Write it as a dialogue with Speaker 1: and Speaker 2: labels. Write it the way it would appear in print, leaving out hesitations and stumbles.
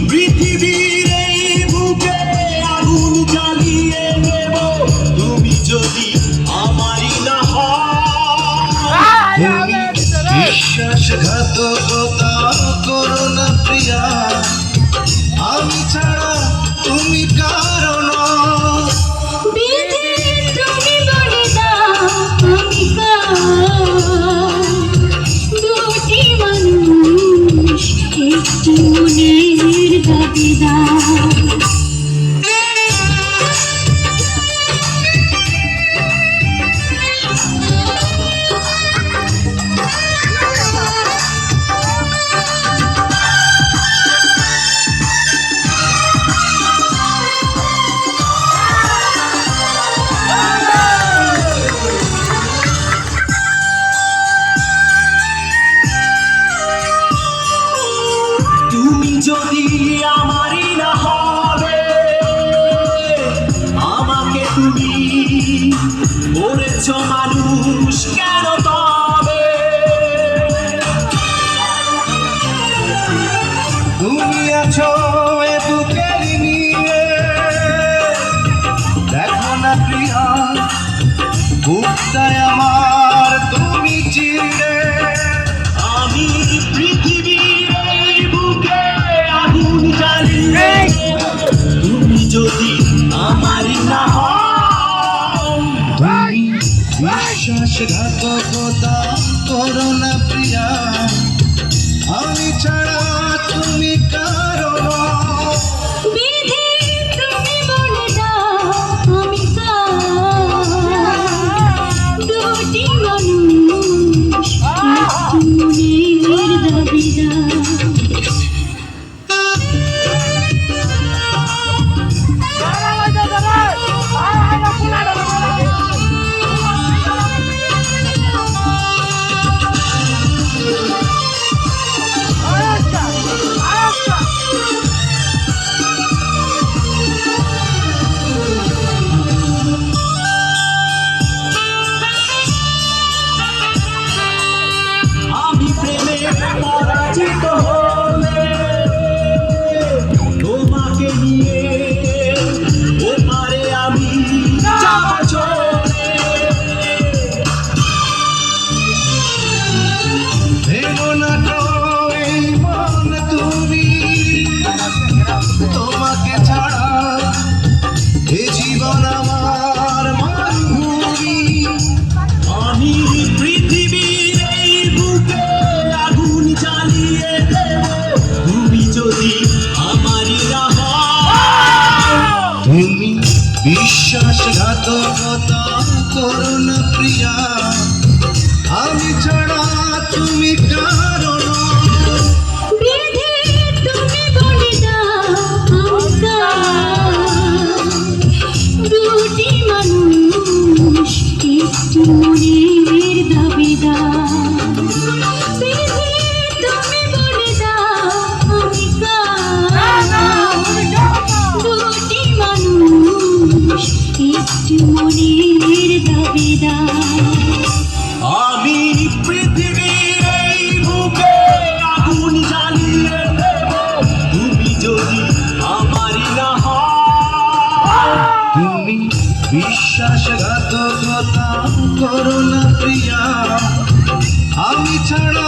Speaker 1: পৃথিবীর এই বুকে আগুন জ্বালিয়ে দেব তুমি যদি আমারই না হও। বিশ্বাসঘাতকতা করো না প্রিয়া, আমি ছাড়া তুমি কারণ।
Speaker 2: তুমি বলে দাও আমি দুটি মানুষ একটি মনের দাবিদার।
Speaker 1: তুমি যদি আমারই না হবে, আমাকে তুমি বলেছ মানুষ কেন তবে? তুমি আছো এ বুকের নিয়ে, দেখো না প্রিয়া বুকটায় আমার তুমি চিরে। আমি পৃথিবীর এই বুকে আগুন জ্বালিয়ে তুমি যদি আমারই না হও। তুমি বিশ্বাসঘাতকতা করো না প্রিয়া, আমি ছাড়া তুমি কারো।
Speaker 2: তুমি বলে দাও আমি দুটি মানুষ একটি মনের দাবিদার।
Speaker 1: আমি প্রেমে পরাজিত হলে তোমাকে নিয়ে ওপারে আমি যাব চলে। ভেবো না তো এই মন তুমি, তোমাকে ছাড়া এ জীবন আমার মরুভূমি। আমি পৃথিবীর এই বুকে আগুন জ্বালিয়ে দেব তুমি যদি আমারই না হও। তুমি বিশ্বাসঘাতকতা করো না প্রিয়া, আমি ছাড়া তুমি কারণ।
Speaker 2: তুমি বলে দাও দুটি মানুষ একটি মনের দাবিদার। তুমি বলে দাও আমি দুটি মানুষ একটি মনের দাবিদার।
Speaker 1: আমি পৃথিবীর এই বুকে আগুন জ্বালিয়ে দেব তুমি যদি আমারই না হও। তুমি বিশ্বাসঘাতকতা করো না প্রিয়া, আমি ছাড়া